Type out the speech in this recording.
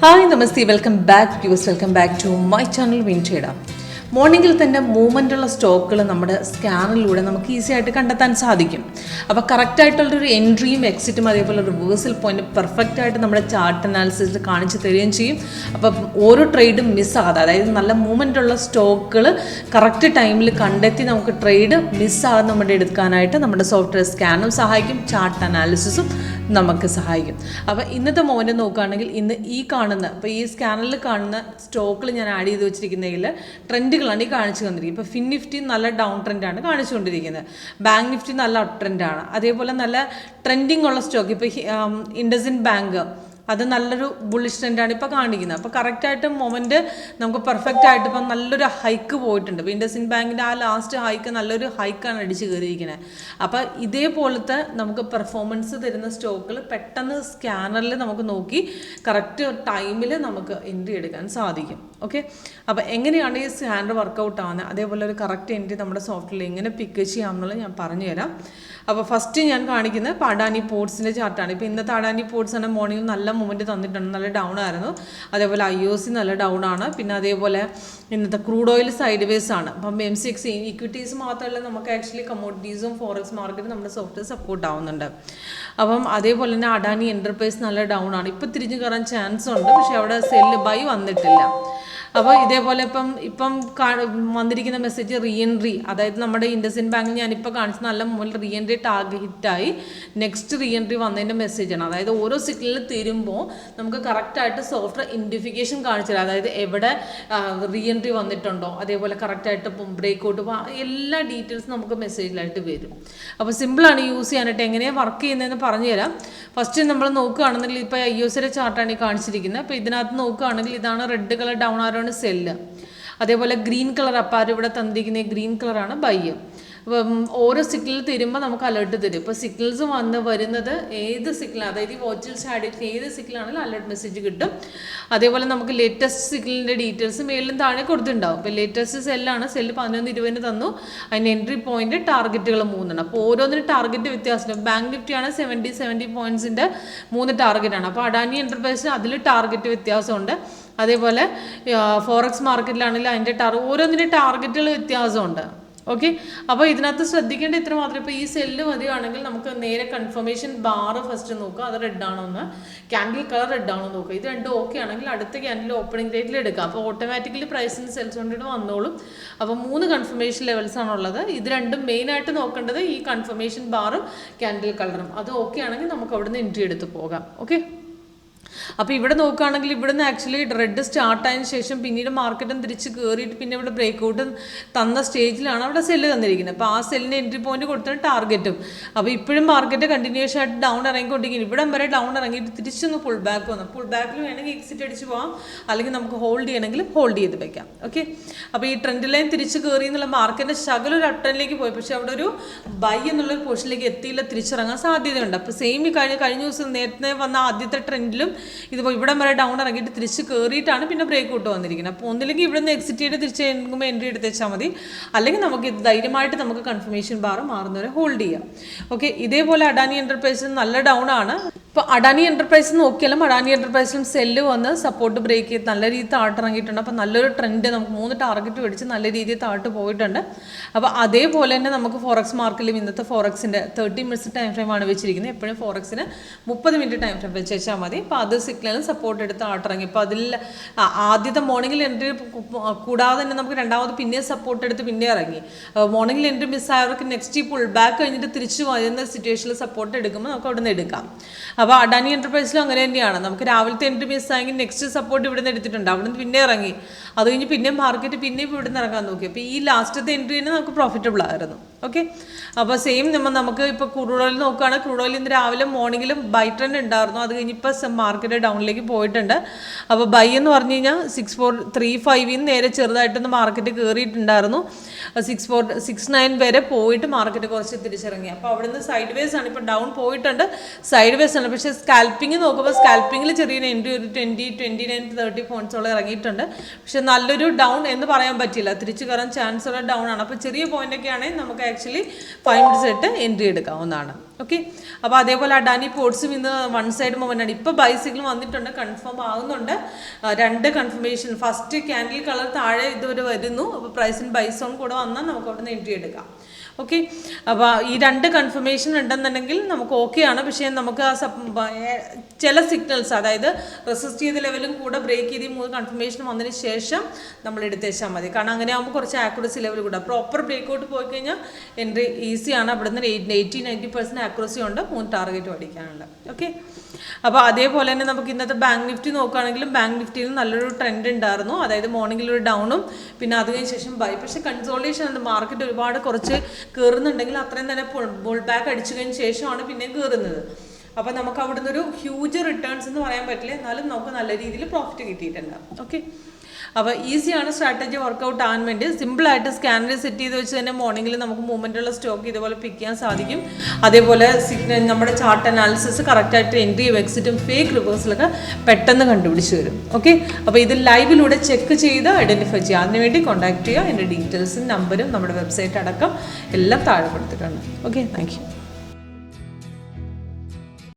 Hi namaste, welcome back to my channel WinTrader. മോർണിംഗിൽ തന്നെ മൂവ്മെൻറ്റുള്ള സ്റ്റോക്കുകൾ നമ്മുടെ സ്കാനറിലൂടെ നമുക്ക് ഈസി ആയിട്ട് കണ്ടെത്താൻ സാധിക്കും. അപ്പോൾ കറക്റ്റായിട്ടുള്ളൊരു എൻട്രിയും എക്സിറ്റും അതേപോലെ റിവേഴ്സൽ പോയിൻറ്റ് പെർഫെക്റ്റായിട്ട് നമ്മുടെ ചാർട്ട് അനാലിസിസിൽ കാണിച്ച് തരികയും ചെയ്യും. അപ്പം ഓരോ ട്രേഡും മിസ്സാകാതെ, അതായത് നല്ല മൂവ്മെൻറ്റുള്ള സ്റ്റോക്കുകൾ കറക്റ്റ് ടൈമിൽ കണ്ടെത്തി നമുക്ക് ട്രേഡ് മിസ്സാകാതെ നമ്മുടെ എടുക്കാനായിട്ട് നമ്മുടെ സോഫ്റ്റ്വെയർ സ്കാനും സഹായിക്കും, ചാർട്ട് അനാലിസിസും നമുക്ക് സഹായിക്കും. അപ്പോൾ ഇന്നത്തെ മൊമെൻറ്റ് നോക്കുകയാണെങ്കിൽ ഇന്ന് ഇപ്പോൾ ഈ സ്കാനറിൽ കാണുന്ന സ്റ്റോക്കുകൾ ഞാൻ ആഡ് ചെയ്ത് വെച്ചിരിക്കുന്നതിൽ ട്രെൻഡുകളാണ് ഈ കാണിച്ചു തന്നിരിക്കുന്നത്. ഇപ്പോൾ ഫിൻ നിഫ്റ്റി നല്ല ഡൗൺ ട്രെൻഡാണ് കാണിച്ചുകൊണ്ടിരിക്കുന്നത്, ബാങ്ക് നിഫ്റ്റി നല്ല അപ് ട്രെൻഡാണ്. അതേപോലെ നല്ല ട്രെൻഡിങ് ഉള്ള സ്റ്റോക്ക് ഇപ്പോൾ ഇൻഡസിൻഡ് ബാങ്ക് അത് നല്ലൊരു ബുള്ളിഷ് ട്രെൻഡാണ് ഇപ്പോൾ കാണിക്കുന്നത്. അപ്പോൾ കറക്റ്റായിട്ട് മൊമെൻറ്റ് നമുക്ക് പെർഫെക്റ്റ് ആയിട്ട് ഇപ്പം നല്ലൊരു ഹൈക്ക് പോയിട്ടുണ്ട്. ഇപ്പോൾ ഇൻഡസിൻഡ് ബാങ്കിൻ്റെ ആ ലാസ്റ്റ് ഹൈക്ക് നല്ലൊരു ഹൈക്കാണ് അടിച്ച് കയറിയിരിക്കുന്നത്. അപ്പോൾ ഇതേപോലത്തെ നമുക്ക് പെർഫോമൻസ് തരുന്ന സ്റ്റോക്കുകൾ പെട്ടെന്ന് സ്കാനറിൽ നമുക്ക് നോക്കി കറക്റ്റ് ടൈമിൽ നമുക്ക് എൻട്രി എടുക്കാൻ സാധിക്കും. ഓക്കെ, അപ്പോൾ എങ്ങനെയാണ് ഈ സ്കാനർ വർക്കൗട്ട് ആവുന്നത്, അതേപോലെ ഒരു കറക്റ്റ് എൻട്രി നമ്മുടെ സോഫ്റ്റ്വെയറിൽ എങ്ങനെ പിക്ക് ചെയ്യാമെന്നുള്ളത് ഞാൻ പറഞ്ഞു തരാം. അപ്പോൾ ഫസ്റ്റ് ഞാൻ കാണിക്കുന്നത് ഇപ്പോൾ അഡാനി പോർട്സിൻ്റെ ചാർട്ടാണ്. ഇപ്പോൾ ഇന്നത്തെ അഡാനി പോർട്സ് ആണ് മോർണിംഗിൽ നല്ല മൂവ്മെൻറ്റ് തന്നിട്ടുണ്ട്, നല്ല ഡൗൺ ആയിരുന്നു. അതേപോലെ IOC നല്ല ഡൗൺ ആണ്. പിന്നെ അതേപോലെ ഇന്നത്തെ ക്രൂഡ് ഓയിൽ സൈഡ് വേസ് ആണ്. അപ്പം MCX ഇക്വിറ്റീസ് മാത്രമല്ല, നമുക്ക് ആക്ച്വലി കമ്മോഡിറ്റീസും ഫോറക്സ് മാർക്കറ്റും നമ്മുടെ സോഫ്റ്റ്വെയർ സപ്പോർട്ട് ആവുന്നുണ്ട്. അപ്പം അതേപോലെ തന്നെ അഡാനി എൻ്റർപ്രൈസ് നല്ല ഡൗൺ ആണ്. ഇപ്പം തിരിഞ്ഞു കയറാൻ ചാൻസ് ഉണ്ട്, പക്ഷേ അവിടെ സെല്ല് ബൈ വന്നിട്ടില്ല. അപ്പോൾ ഇതേപോലെ ഇപ്പം വന്നിരിക്കുന്ന മെസ്സേജ് റീ എൻട്രി, അതായത് നമ്മുടെ ഇൻഡസിൻഡ് ബാങ്കിൽ ഞാനിപ്പോൾ കാണിച്ച നല്ല മുകളിൽ റീ എൻട്രി ടാർഗറ്റ് ഹിറ്റായി നെക്സ്റ്റ് റീ എൻട്രി വന്നതിൻ്റെ മെസ്സേജാണ്. അതായത് ഓരോ സിഗ്നൽ തരുമ്പോൾ നമുക്ക് കറക്റ്റായിട്ട് സോഫ്റ്റ്വെയർ ഇൻഡിഫിക്കേഷൻ കാണിച്ചു തരാം. അതായത് എവിടെ റീ എൻട്രി വന്നിട്ടുണ്ടോ, അതേപോലെ കറക്റ്റായിട്ട് ബ്രേക്ക് ഔട്ട് എല്ലാ ഡീറ്റെയിൽസും നമുക്ക് മെസ്സേജിലായിട്ട് വരും. അപ്പോൾ സിമ്പിളാണ് യൂസ് ചെയ്യാനായിട്ട്. എങ്ങനെയാണ് വർക്ക് ചെയ്യുന്നതെന്ന് പറഞ്ഞു തരാം. ഫസ്റ്റ് നമ്മൾ നോക്കുകയാണെന്നുണ്ടെങ്കിൽ ഇപ്പോൾ IOCയുടെ ചാർട്ടാണ് ഈ കാണിച്ചിരിക്കുന്നത്. അപ്പോൾ ഇതിനകത്ത് നോക്കുകയാണെങ്കിൽ ഇതാണ് red colour down arrow sell, അതേപോലെ ഗ്രീൻ കളർ അപ്പാർ ഇവിടെ തന്നിരിക്കുന്ന ഗ്രീൻ കളറാണ് ബൈ. അപ്പം ഓരോ സിഗ്നൽ തരുമ്പോൾ നമുക്ക് അലേർട്ട് തരും. ഇപ്പോൾ സിഗ്നൽസ് വരുന്നത് ഏത് സിഗ്നൽ, അതായത് ഈ വാച്ചിൽസ് ആഡ് ചെയ്തിട്ട് ഏത് സിഗ്നലാണെങ്കിലും അലേർട്ട് മെസ്സേജ് കിട്ടും. അതേപോലെ നമുക്ക് ലേറ്റസ്റ്റ് സിഗ്നലിൻ്റെ ഡീറ്റെയിൽസ് മേളിലും താഴെ കൊടുത്തിട്ടുണ്ടാവും. ഇപ്പോൾ ലേറ്റസ്റ്റ് സെല്ലാണ്, സെല്ല് 11:20 തന്നു. അതിന് എൻട്രി പോയിന്റ് ടാർഗറ്റുകൾ 3 അപ്പോൾ ഓരോന്നിനും ടാർഗറ്റ് വ്യത്യാസമുണ്ട്. ബാങ്ക് നിഫ്റ്റിയാണ് 70 പോയിന്റ്സിൻ്റെ 3 ടാർഗറ്റാണ്. അപ്പോൾ അഡാനി എൻ്റർപ്രൈസ് അതിൽ ടാർഗറ്റ് വ്യത്യാസമുണ്ട്. അതേപോലെ ഫോറക്സ് മാർക്കറ്റിലാണെങ്കിൽ അതിൻ്റെ ഓരോന്നിൻ്റെ ടാർഗറ്റുകൾ വ്യത്യാസമുണ്ട്. ഓക്കെ, അപ്പോൾ ഇതിനകത്ത് ശ്രദ്ധിക്കേണ്ട ഇത്ര മാത്രമേ. ഇപ്പോൾ ഈ സെല്ല് മതിയാണെങ്കിൽ നമുക്ക് നേരെ കൺഫർമേഷൻ ബാർ ഫസ്റ്റ് നോക്കുക, അത് റെഡ് ആണോ എന്ന്, ക്യാൻഡിൽ കളർ റെഡ് ആണോ നോക്കുക. ഇത് രണ്ടും ഓക്കെ ആണെങ്കിൽ അടുത്ത ക്യാൻഡിൽ ഓപ്പണിംഗ് റേറ്റിൽ എടുക്കുക. അപ്പോൾ ഓട്ടോമാറ്റിക്കലി പ്രൈസിന് സെൽസ് കൊണ്ടിട്ട് വന്നോളും. അപ്പോൾ 3 കൺഫർമേഷൻ ലെവൽസ് ആണുള്ളത്. ഇത് രണ്ടും മെയിനായിട്ട് നോക്കേണ്ടത് ഈ കൺഫർമേഷൻ ബാറും ക്യാൻഡിൽ കളറും. അത് ഓക്കെ ആണെങ്കിൽ നമുക്ക് അവിടുന്ന് എൻട്രി എടുത്ത് പോകാം. ഓക്കെ, അപ്പോൾ ഇവിടെ നോക്കുകയാണെങ്കിൽ ഇവിടുന്ന് ആക്ച്വലി റെഡ് സ്റ്റാർട്ട് ആയതിനു ശേഷം പിന്നീട് മാർക്കറ്റും തിരിച്ച് കയറിയിട്ട് പിന്നെ ഇവിടെ ബ്രേക്ക് ഔട്ട് തന്ന സ്റ്റേജിലാണ് അവിടെ സെല്ല് തന്നിരിക്കുന്നത്. അപ്പോൾ ആ സെല്ലിന് എൻട്രി പോയിന്റ് കൊടുത്തിട്ട് ടാർഗറ്റും. അപ്പോൾ ഇപ്പോഴും മാർക്കറ്റ് കണ്ടിന്യൂസ് ആയിട്ട് ഡൗൺ ഇറങ്ങിക്കൊണ്ടിരിക്കുന്നു. ഇവിടം വരെ ഡൗൺ ഇറങ്ങിയിട്ട് തിരിച്ചൊന്ന് പുൾ ബാക്ക് വന്നു. പുൾ ബാക്കിൽ വേണമെങ്കിൽ എക്സിറ്റ് അടിച്ച് പോകാം, അല്ലെങ്കിൽ നമുക്ക് ഹോൾഡ് ചെയ്യണമെങ്കിൽ ഹോൾഡ് ചെയ്ത് വെക്കാം. ഓക്കെ, അപ്പോൾ ഈ ട്രെൻഡ് ലൈൻ തിരിച്ച് കയറി എന്നുള്ള മാർക്കറ്റിൻ്റെ ശകലം ഒരു അപ്ട്രെൻഡിലേക്ക് പോയി, പക്ഷേ അവിടെ ഒരു ബൈ എന്നുള്ളൊരു പൊസിഷനിലേക്ക് എത്തിയില്ല, തിരിച്ചിറങ്ങാൻ സാധ്യതയുണ്ട്. അപ്പോൾ സെയിം ഈ കഴിഞ്ഞ ദിവസം നേരത്തെ വന്ന ആദ്യത്തെ ട്രെൻഡിലും ഇതിപ്പോൾ ഇവിടം വരെ ഡൗൺ ഇറങ്ങിയിട്ട് തിരിച്ച് കയറിയിട്ടാണ് പിന്നെ ബ്രേക്ക് ഔട്ട് വന്നിരിക്കുന്നത്. അപ്പോൾ ഒന്നില്ലെങ്കിൽ ഇവിടെ നിന്ന് എക്സിറ്റ് ചെയ്ത് തിരിച്ച് കഴിയുമ്പോൾ എൻട്രി എടുത്ത് വെച്ചാൽ മതി, അല്ലെങ്കിൽ നമുക്ക് ഇത് ധൈര്യമായിട്ട് നമുക്ക് കൺഫർമേഷൻ ബാർ മാറുന്നവരെ ഹോൾഡ് ചെയ്യാം. ഓക്കെ, ഇതേപോലെ അഡാനി എൻ്റർപ്രൈസ് നല്ല ഡൗൺ ആണ്. ഇപ്പോൾ അഡാനി എൻ്റർപ്രൈസ് നോക്കിയാലും അഡാനി എൻ്റർപ്രൈസിലും സെല്ല് വന്ന് സപ്പോർട്ട് ബ്രേക്ക് ചെയ്ത് നല്ല രീതിയിൽ താഴ്ത്ത് ഇറങ്ങിയിട്ടുണ്ട്. അപ്പോൾ നല്ലൊരു ട്രെൻഡ് നമുക്ക് 3 ടാർഗറ്റ് മേടിച്ച് നല്ല രീതിയിൽ താഴ്ത്ത് പോയിട്ടുണ്ട്. അപ്പോൾ അതേപോലെ തന്നെ നമുക്ക് ഫോറക്സ് മാർക്കറ്റിലും ഇന്നത്തെ ഫോറക്സിൻ്റെ 30 മിനിറ്റ്സ് ടൈം ഫ്രെയിമാണ് വെച്ചിരിക്കുന്നത്. എപ്പോഴും ഫോറക്സിന് 30 മിനിറ്റ് ടൈം ഫ്രെയിം വെച്ച് വെച്ചാൽ മതി. അപ്പോൾ അത് സിഗ്നലും സപ്പോർട്ട് എടുത്ത് താഴ്ത്തിറങ്ങി. ഇപ്പോൾ അതിൽ ആദ്യത്തെ മോർണിംഗിൽ എൻട്രി കൂടാതെ തന്നെ നമുക്ക് രണ്ടാമത് പിന്നെ സപ്പോർട്ട് എടുത്ത് പിന്നെ ഇറങ്ങി. മോർണിംഗിൽ എൻട്രി മിസ്സായവർക്ക് നെക്സ്റ്റ് ഈ പുൾ ബാക്ക് കഴിഞ്ഞിട്ട് തിരിച്ചു വരുന്ന സിറ്റുവേഷനിൽ സപ്പോർട്ട് എടുക്കുമ്പോൾ നമുക്ക് അവിടെ നിന്ന് എടുക്കാം. അപ്പോൾ അഡാനി എൻ്റർപ്രൈസിലും അങ്ങനെ തന്നെയാണ്. നമുക്ക് രാവിലത്തെ എൻട്രി മിസ്സായെങ്കിൽ നെക്സ്റ്റ് സപ്പോർട്ട് ഇവിടെ നിന്ന് എടുത്തിട്ടുണ്ട്, അവിടെ നിന്ന് പിന്നെ ഇറങ്ങി. അത് കഴിഞ്ഞ് പിന്നെ മാർക്കറ്റ് പിന്നെ ഇപ്പോൾ ഇവിടെ നിന്ന് ഇറങ്ങാൻ നോക്കി. അപ്പോൾ ഈ ലാസ്റ്റത്തെ എൻട്രി തന്നെ നമുക്ക് പ്രോഫിറ്റബിൾ ആയിരുന്നു. ഓക്കെ, അപ്പോൾ സെയിം നമുക്ക് ഇപ്പോൾ ക്രൂഡ് ഓയിൽ നോക്കുകയാണെങ്കിൽ ക്രൂഡ് ഓയിൽ ഇന്ന് രാവിലെ മോർണിംഗിലും ബൈ ട്രെൻഡ് ഉണ്ടായിരുന്നു. അത് കഴിഞ്ഞിപ്പോൾ മാർക്കറ്റ് ഡൗണിലേക്ക് പോയിട്ടുണ്ട്. അപ്പോൾ ബൈ എന്ന് പറഞ്ഞു കഴിഞ്ഞാൽ 6435 നേരെ ചെറുതായിട്ടൊന്ന് മാർക്കറ്റ് കയറിയിട്ടുണ്ടായിരുന്നു. 6469 വരെ പോയിട്ട് മാർക്കറ്റ് കുറച്ച് തിരിച്ചിറങ്ങി. അപ്പോൾ അവിടെ നിന്ന് സൈഡ് വേസ് ആണ്, ഇപ്പോൾ ഡൗൺ പോയിട്ടുണ്ട്, സൈഡ് വേസ് ആണ്. പക്ഷേ സ്കാൽപ്പിംഗ് നോക്കുമ്പോൾ സ്കാൽപ്പിങ്ങിൽ ചെറിയൊരു എൻട്രി ഒരു 29-30 പോയിന്റ്സോളം ഇറങ്ങിയിട്ടുണ്ട്. പക്ഷെ നല്ലൊരു ഡൗൺ എന്ന് പറയാൻ പറ്റില്ല, തിരിച്ചു കയറാൻ ചാൻസ് ഉള്ള ഡൗൺ ആണ്. അപ്പോൾ ചെറിയ പോയിന്റൊക്കെ ആണെങ്കിൽ നമുക്ക് ആക്ച്വലി 5 മിനിറ്റ്സ് ആയിട്ട് എൻട്രി എടുക്കാവുന്നതാണ്. ഓക്കെ, അപ്പോൾ അതേപോലെ അഡാനി പോർട്സും ഇന്ന് വൺ സൈഡ് മൂവ്മെൻ്റ് ആണ്. ഇപ്പോൾ ബൈ സിഗ്നൽ വന്നിട്ടുണ്ട്, കൺഫേം ആകുന്നുണ്ട്. 2 കൺഫർമേഷൻ, ഫസ്റ്റ് ക്യാൻഡിൽ കളർ താഴെ ഇതുവരെ വരുന്നു. അപ്പോൾ പ്രൈസിന് ബൈ സോൺ കൂടെ വന്നാൽ നമുക്ക് അവിടെ നിന്ന് എൻട്രി എടുക്കാം. ഓക്കെ, അപ്പോൾ ഈ 2 കൺഫർമേഷൻ ഉണ്ടെന്നുണ്ടെങ്കിൽ നമുക്ക് ഓക്കെയാണ്. പക്ഷേ നമുക്ക് ആ ചില സിഗ്നൽസ്, അതായത് റെസിസ്റ്റ് ചെയ്ത ലെവലും കൂടെ ബ്രേക്ക് ചെയ്ത് 3 കൺഫർമേഷൻ വന്നതിന് ശേഷം നമ്മൾ എടുത്തേച്ചാൽ മതി. കാരണം അങ്ങനെ ആകുമ്പോൾ കുറച്ച് ആക്യുറസി ലെവൽ കൂടെ. പ്രോപ്പർ ബ്രേക്കൗട്ട് പോയി കഴിഞ്ഞാൽ എൻട്രി ഈസിയാണ്. അവിടെ നിന്ന് 80-90% ആക്യുറസി ഉണ്ട് 3 ടാർഗറ്റ് അടിക്കാനുണ്ട്. ഓക്കെ, അപ്പോൾ അതേപോലെ തന്നെ നമുക്ക് ഇന്നത്തെ ബാങ്ക് നിഫ്റ്റി നോക്കുകയാണെങ്കിലും ബാങ്ക് നിഫ്റ്റിയിൽ നല്ലൊരു ട്രെൻഡ് ഉണ്ടായിരുന്നു. അതായത് മോർണിംഗിൽ ഒരു ഡൗണും പിന്നെ അതിന് ശേഷം ബൈ. പക്ഷേ കൺസോൾട്ടേഷൻ ഉണ്ട്, മാർക്കറ്റ് ഒരുപാട് കുറച്ച് കയറുന്നുണ്ടെങ്കിൽ അത്രയും തന്നെ ബുൾ ബാക്ക് അടിച്ചു കഴിഞ്ഞ ശേഷമാണ് പിന്നെ കയറുന്നത്. അപ്പോൾ നമുക്ക് അവിടുന്ന് ഒരു ഹ്യൂജ് റിട്ടേൺസ് എന്ന് പറയാൻ പറ്റില്ല, എന്നാലും നമുക്ക് നല്ല രീതിയിൽ പ്രോഫിറ്റ് കിട്ടിയിട്ടുണ്ട്. ഓക്കെ, അപ്പോൾ ഈസിയാണ് സ്ട്രാറ്റജി വർക്കൗട്ട് ആകാൻ വേണ്ടി. സിമ്പിളായിട്ട് സ്കാനറിൽ സെറ്റ് ചെയ്ത് വെച്ച് തന്നെ മോർണിംഗിൽ നമുക്ക് മൂവ്മെൻറ്റുള്ള സ്റ്റോക്ക് ഇതുപോലെ പിക്ക് ചെയ്യാൻ സാധിക്കും. അതേപോലെ നമ്മുടെ ചാർട്ട് അനാലിസിസ് കറക്റ്റായിട്ട് എൻട്രിയും എക്സിറ്റും ഫേക്ക് റിവേഴ്സിലൊക്കെ പെട്ടെന്ന് കണ്ടുപിടിച്ച് വരും. ഓക്കെ, അപ്പോൾ ഇത് ലൈവിലൂടെ ചെക്ക് ചെയ്ത് ഐഡൻറ്റിഫൈ ചെയ്യുക. അതിനുവേണ്ടി കോൺടാക്ട് ചെയ്യുക. എൻ്റെ ഡീറ്റെയിൽസും നമ്പരും നമ്മുടെ വെബ്സൈറ്റ് അടക്കം എല്ലാം താഴെ കൊടുത്തിട്ടുണ്ട്. Okay, thank you.